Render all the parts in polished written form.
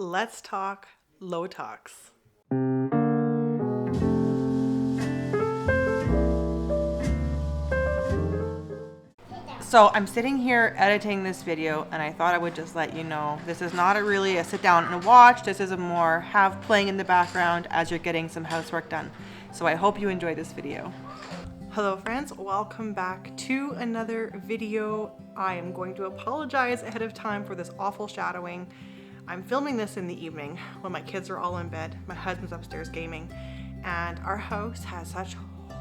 let's talk low tox. So I'm sitting here editing this video and I thought I would just let you know this is not really a sit down and watch. This is a more have playing in the background as you're getting some housework done. So I hope you enjoy this video. Hello friends, welcome back to another video. I am going to apologize ahead of time for this awful shadowing. I'm filming this in the evening when my kids are all in bed. My husband's upstairs gaming and our house has such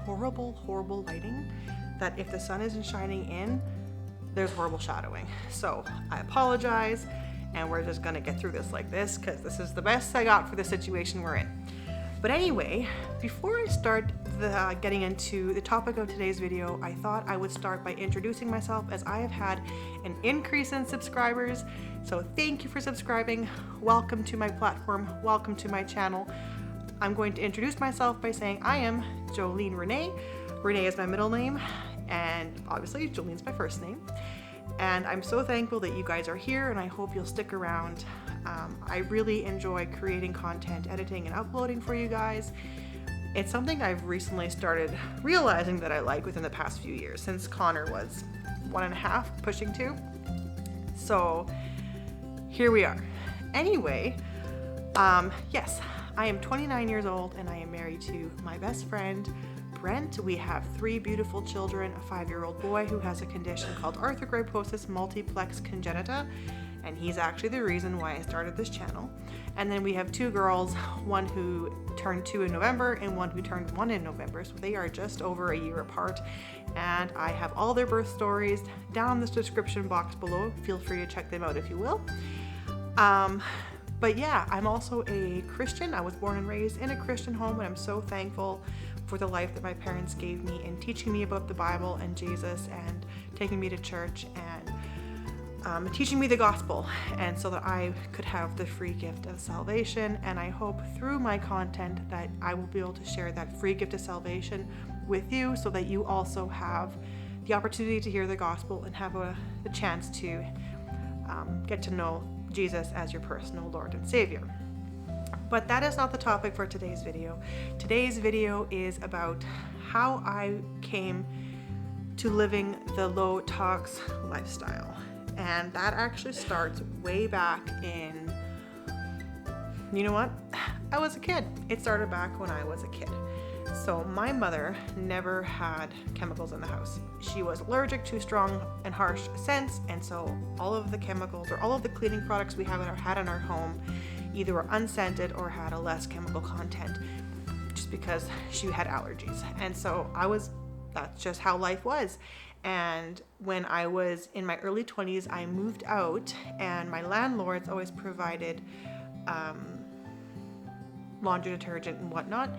horrible lighting that if the sun isn't shining in, there's horrible shadowing. So I apologize and we're just gonna get through this like this because this is the best I got for the situation we're in. But anyway, before I start getting into the topic of today's video, I thought I would start by introducing myself as I have had an increase in subscribers. So thank you for subscribing. Welcome to my platform. Welcome to my channel. I'm going to introduce myself by saying I am Jolene Renee. Renee is my middle name, and obviously Jolene's my first name. And I'm so thankful that you guys are here, and I hope you'll stick around. I really enjoy creating content, editing, and uploading for you guys. It's something I've recently started realizing that I like within the past few years, since Connor was 1.5, pushing 2. So here we are. Anyway, yes, I am 29 years old and I am married to my best friend, Brent. We have 3 beautiful children, a 5-year-old boy who has a condition called arthrogryposis multiplex congenita, and he's actually the reason why I started this channel. And then we have 2 girls, one who turned 2 in November and one who turned 1 in November, so they are just over a year apart. And I have all their birth stories down in the description box below. Feel free to check them out if you will. But yeah, I'm also a Christian. I was born and raised in a Christian home, and I'm so thankful for the life that my parents gave me in teaching me about the Bible and Jesus and taking me to church and teaching me the gospel, and so that I could have the free gift of salvation. And I hope through my content that I will be able to share that free gift of salvation with you so that you also have the opportunity to hear the gospel and have the chance to get to know Jesus as your personal Lord and Savior. But that is not the topic for today's video. Today's video is about how I came to living the low tox lifestyle. And that actually starts way back in, you know what? I was a kid. It started back when I was a kid. So my mother never had chemicals in the house. She was allergic to strong and harsh scents, and so all of the chemicals or all of the cleaning products we had in our home either were unscented or had a less chemical content just because she had allergies. And so that's just how life was. And when I was in my early 20s, I moved out, and my landlords always provided laundry detergent and whatnot,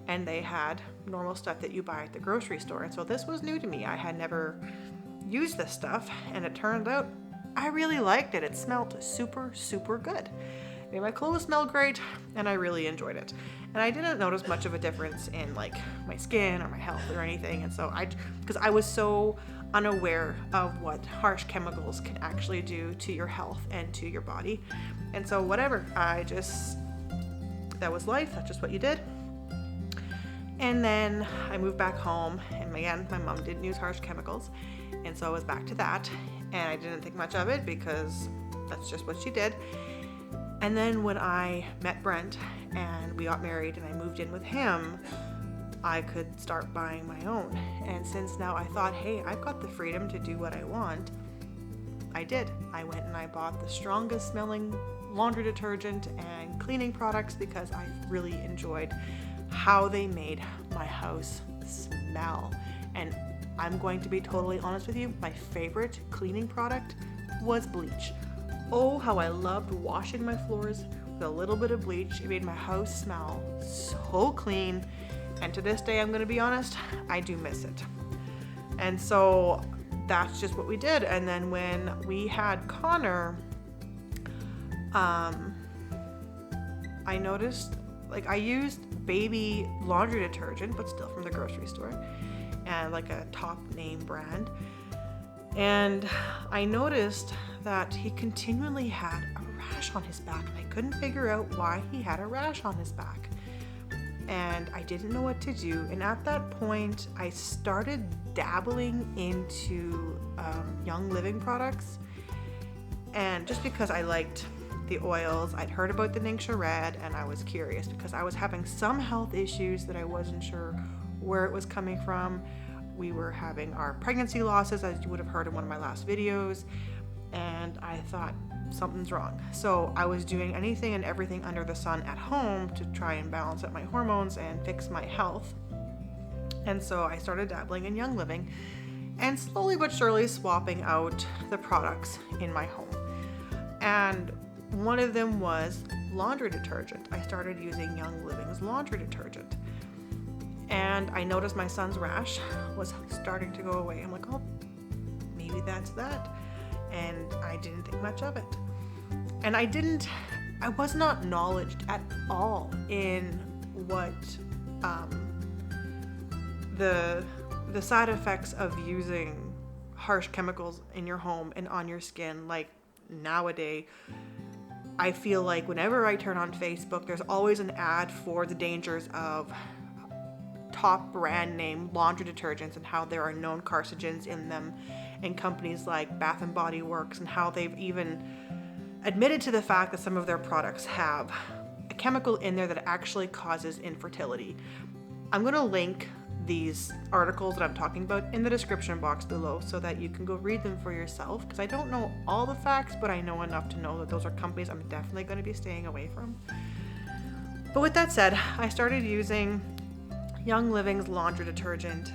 and they had normal stuff that you buy at the grocery store. And so this was new to me. I had never used this stuff, and it turned out I really liked it. It smelled super good. It made my clothes smell great, and I really enjoyed it. And I didn't notice much of a difference in like my skin or my health or anything. And so because I was so unaware of what harsh chemicals can actually do to your health and to your body. And so whatever, that was life. That's just what you did. And then I moved back home, and again, my mom didn't use harsh chemicals. And so I was back to that, and I didn't think much of it because that's just what she did. And then when I met Brent and we got married and I moved in with him, I could start buying my own. And since now I thought, hey, I've got the freedom to do what I want, I did. I went and I bought the strongest smelling laundry detergent and cleaning products because I really enjoyed how they made my house smell. And I'm going to be totally honest with you, my favorite cleaning product was bleach. Oh, how I loved washing my floors with a little bit of bleach. It made my house smell so clean. And to this day, I'm going to be honest, I do miss it. And so that's just what we did. And then when we had Connor, I noticed, like, I used baby laundry detergent, but still from the grocery store, and like a top name brand. And I noticed that he continually had a rash rash on his back, and I couldn't figure out why he had a rash on his back. And I didn't know what to do. And at that point, I started dabbling into Young Living products. And just because I liked the oils, I'd heard about the Ningxia Red, and I was curious because I was having some health issues that I wasn't sure where it was coming from. We were having our pregnancy losses, as you would have heard in one of my last videos, and I thought something's wrong. So I was doing anything and everything under the sun at home to try and balance out my hormones and fix my health. And so I started dabbling in Young Living and slowly but surely swapping out the products in my home. And one of them was laundry detergent. I started using Young Living's laundry detergent. And I noticed my son's rash was starting to go away. I'm like, oh, maybe that's that. And I didn't think much of it. And I was not knowledgeable at all in what the side effects of using harsh chemicals in your home and on your skin. Like nowadays, I feel like whenever I turn on Facebook, there's always an ad for the dangers of top brand name laundry detergents and how there are known carcinogens in them, and companies like Bath and Body Works, and how they've even admitted to the fact that some of their products have a chemical in there that actually causes infertility. I'm going to link these articles that I'm talking about in the description box below so that you can go read them for yourself, because I don't know all the facts, but I know enough to know that those are companies I'm definitely going to be staying away from. But with that said, I started using Young Living's laundry detergent.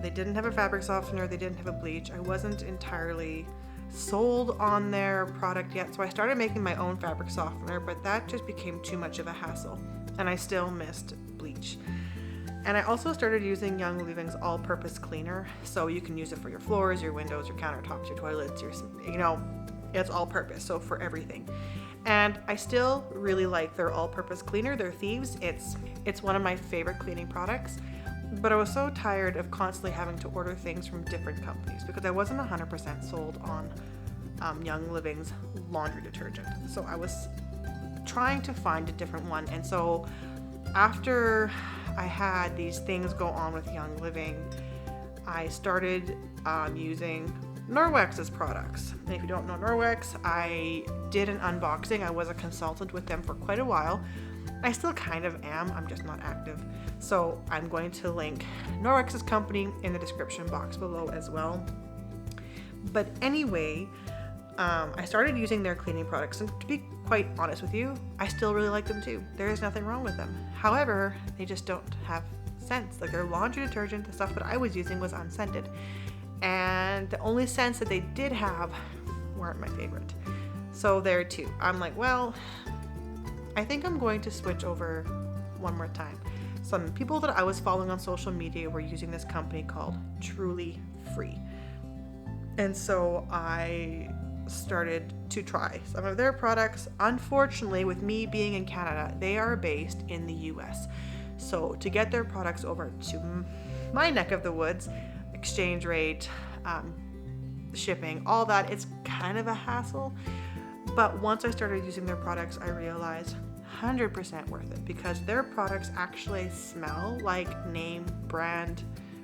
They didn't have a fabric softener, they didn't have a bleach. I wasn't entirely sold on their product yet, so I started making my own fabric softener, but that just became too much of a hassle, and I still missed bleach. And I also started using Young Living's all-purpose cleaner, so you can use it for your floors, your windows, your countertops, your toilets, it's all-purpose, so for everything. And I still really like their all-purpose cleaner, their Thieves. It's one of my favorite cleaning products, but I was so tired of constantly having to order things from different companies because I wasn't 100% sold on Young Living's laundry detergent. So I was trying to find a different one. And so after I had these things go on with Young Living, I started using Norwex's products. And if you don't know Norwex, I did an unboxing. I was a consultant with them for quite a while. I still kind of am, I'm just not active. So I'm going to link Norwex's company in the description box below as well. But anyway, I started using their cleaning products, and to be quite honest with you, I still really like them too. There is nothing wrong with them. However, they just don't have scents. Like their laundry detergent, the stuff that I was using was unscented. And the only scents that they did have weren't my favorite. So there too, I'm like, well, I think I'm going to switch over one more time. Some people that I was following on social media were using this company called Truly Free. And so I started to try some of their products. Unfortunately, with me being in Canada, they are based in the US. So to get their products over to my neck of the woods, exchange rate, shipping, all that, it's kind of a hassle. But once I started using their products, I realized 100% worth it, because their products actually smell like name brand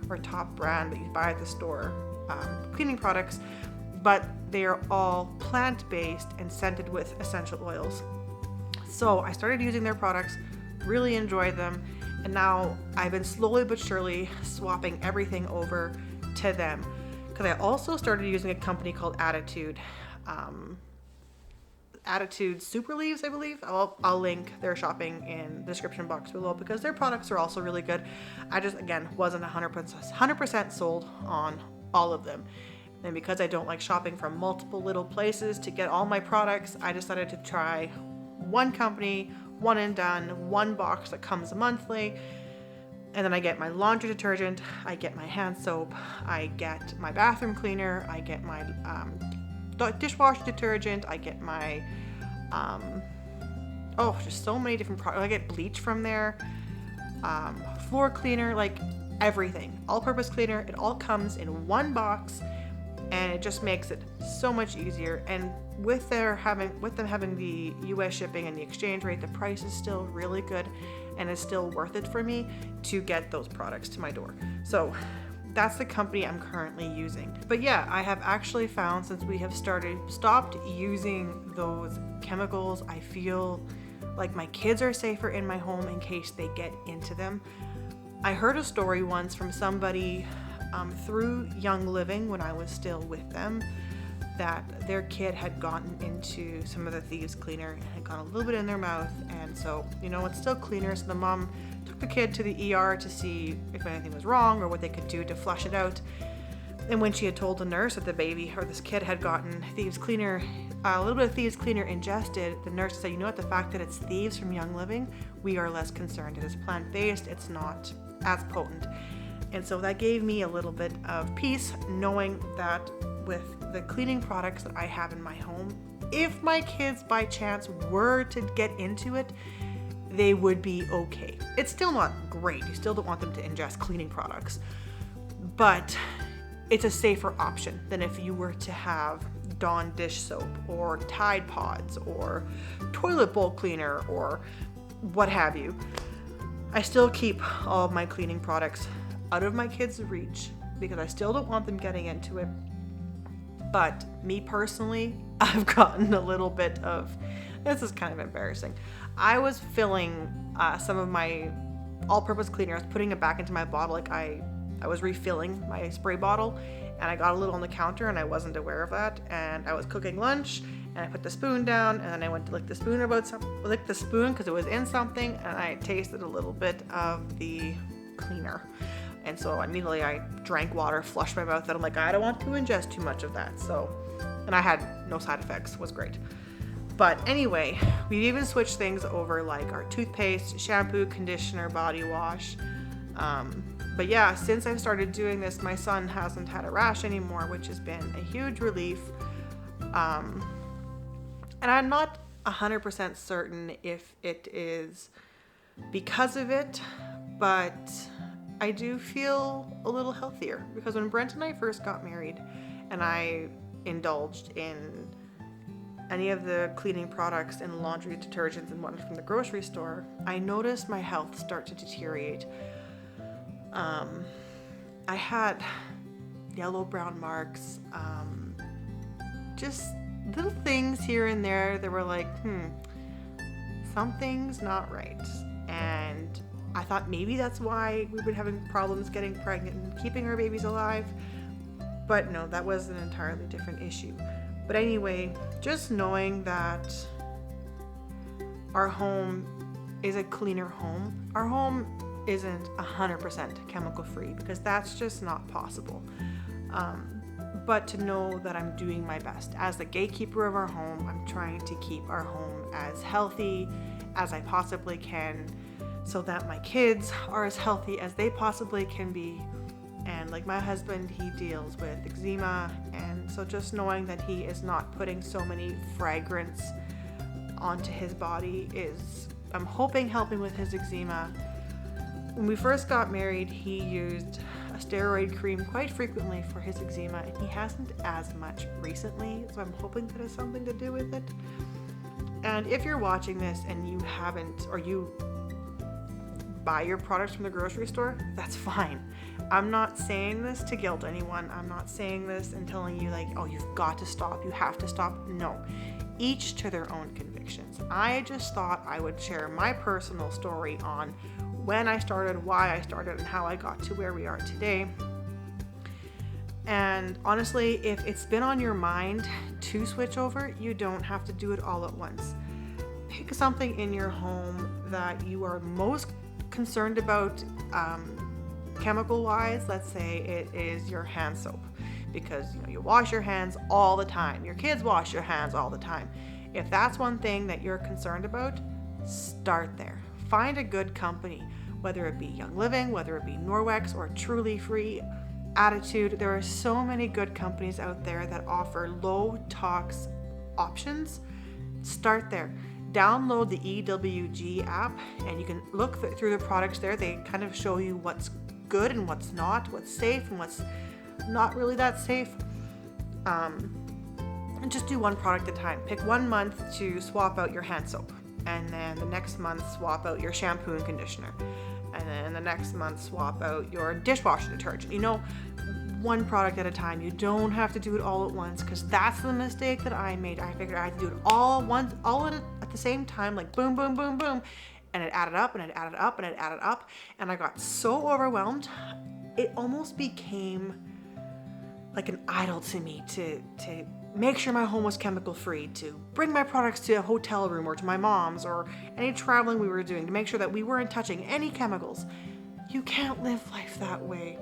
or top brand that you buy at the store cleaning products, but they are all plant-based and scented with essential oils. So I started using their products, really enjoyed them, and now I've been slowly but surely swapping everything over to them, because I also started using a company called Attitude Super Leaves, I believe. I'll link their shopping in the description box below, because their products are also really good. I just, again, wasn't 100% sold on all of them. And because I don't like shopping from multiple little places to get all my products, I decided to try one company, one and done, one box that comes monthly. And then I get my laundry detergent, I get my hand soap, I get my bathroom cleaner, I get my dishwasher detergent, I get my just so many different products. I get bleach from there, floor cleaner, like everything, all-purpose cleaner. It all comes in one box, and it just makes it so much easier. And with them having the US shipping and the exchange rate, the price is still really good and it's still worth it for me to get those products to my door. So that's the company I'm currently using. But yeah, I have actually found, since we have stopped using those chemicals, I feel like my kids are safer in my home in case they get into them. I heard a story once from somebody through Young Living when I was still with them, that their kid had gotten into some of the thieves cleaner and had gone a little bit in their mouth, and so it's still cleaner, so the mom took the kid to the ER to see if anything was wrong or what they could do to flush it out. And when she had told the nurse that the baby or this kid had gotten thieves cleaner, a little bit of thieves cleaner ingested, the nurse said, what, the fact that it's thieves from Young Living, we are less concerned. It is plant-based, it's not as potent. And so that gave me a little bit of peace, knowing that with the cleaning products that I have in my home, if my kids by chance were to get into it, they would be okay. It's still not great. You still don't want them to ingest cleaning products, but it's a safer option than if you were to have Dawn dish soap or Tide Pods or toilet bowl cleaner or what have you. I still keep all of my cleaning products out of my kids' reach because I still don't want them getting into it. But me personally, I've gotten a little bit of, this is kind of embarrassing. I was filling some of my all-purpose cleaner. I was putting it back into my bottle. Like I was refilling my spray bottle, and I got a little on the counter and I wasn't aware of that. And I was cooking lunch and I put the spoon down, and then I went to lick the spoon because it was in something, and I tasted a little bit of the cleaner. And so immediately I drank water, flushed my mouth, and I'm like, I don't want to ingest too much of that. So, and I had no side effects. It was great. But anyway, we've even switched things over, like our toothpaste, shampoo, conditioner, body wash. But yeah, since I've started doing this, my son hasn't had a rash anymore, which has been a huge relief. And I'm not 100% certain if it is because of it, but I do feel a little healthier, because when Brent and I first got married and I indulged in any of the cleaning products and laundry detergents and whatnot from the grocery store, I noticed my health start to deteriorate. I had yellow-brown marks, just little things here and there that were like, something's not right. And I thought maybe that's why we've been having problems getting pregnant and keeping our babies alive. But no, that was an entirely different issue. But anyway, just knowing that our home is a cleaner home. Our home isn't 100% chemical free, because that's just not possible. But to know that I'm doing my best. As the gatekeeper of our home, I'm trying to keep our home as healthy as I possibly can, so that my kids are as healthy as they possibly can be. And like my husband, he deals with eczema, and so just knowing that he is not putting so many fragrance onto his body is, I'm hoping, helping with his eczema. When we first got married, he used a steroid cream quite frequently for his eczema, and he hasn't as much recently, so I'm hoping that has something to do with it. And if you're watching this and you haven't, or you buy your products from the grocery store, that's fine. I'm not saying this to guilt anyone. I'm not saying this and telling you like, oh, you've got to stop, you have to stop. No, each to their own convictions. I just thought I would share my personal story on when I started, why I started, and how I got to where we are today. And honestly, if it's been on your mind to switch over, you don't have to do it all at once. Pick something in your home that you are most concerned about, chemical wise. Let's say it is your hand soap, because you wash your hands all the time. Your kids wash your hands all the time. If that's one thing that you're concerned about, start there. Find a good company, whether it be Young Living, whether it be Norwex or Truly Free, Attitude. There are so many good companies out there that offer low tox options. Start there. Download the EWG app, and you can look through the products there. They kind of show you what's good and what's not, what's safe and what's not really that safe. and just do one product at a time. Pick 1 month to swap out your hand soap, and then the next month swap out your shampoo and conditioner, and then the next month swap out your dishwasher detergent. You know, one product at a time. You don't have to do it all at once, because that's the mistake that I made. I figured I had to do it all at the same time, like boom, boom, boom, boom, and it added up and it added up and it added up, and I got so overwhelmed, it almost became like an idol to me to make sure my home was chemical free, to bring my products to a hotel room or to my mom's or any traveling we were doing, to make sure that we weren't touching any chemicals. You can't live life that way.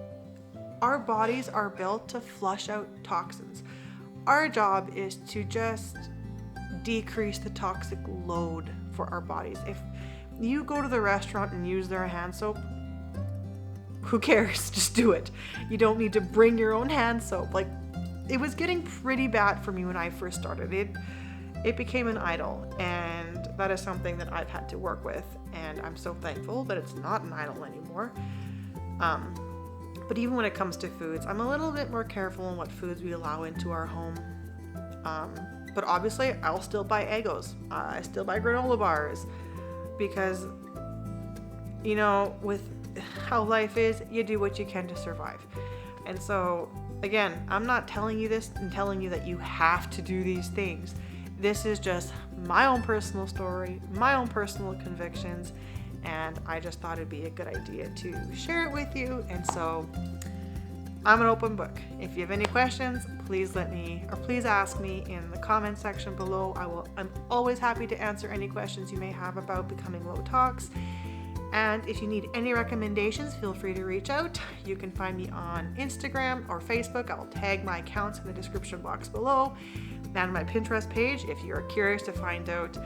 Our bodies are built to flush out toxins. Our job is to just decrease the toxic load for our bodies. If you go to the restaurant and use their hand soap, who cares? Just do it. You don't need to bring your own hand soap. Like, it was getting pretty bad for me when I first started. It became an idol, and that is something that I've had to work with, and I'm so thankful that it's not an idol anymore. But even when it comes to foods, I'm a little bit more careful on what foods we allow into our home. But obviously, I'll still buy Eggos. I still buy granola bars, because, you know, with how life is, you do what you can to survive. And so, again, I'm not telling you this and telling you that you have to do these things. This is just my own personal story, my own personal convictions, and I just thought it'd be a good idea to share it with you. And so I'm an open book. If you have any questions, please ask me in the comment section below. I'm always happy to answer any questions you may have about becoming low tox. And if you need any recommendations, feel free to reach out. You can find me on Instagram or Facebook. I'll tag my accounts in the description box below, and my Pinterest page if you're curious to find out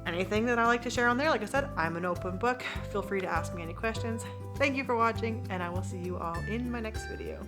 anything that I like to share on there. Like I said, I'm an open book. Feel free to ask me any questions. Thank you for watching, and I will see you all in my next video.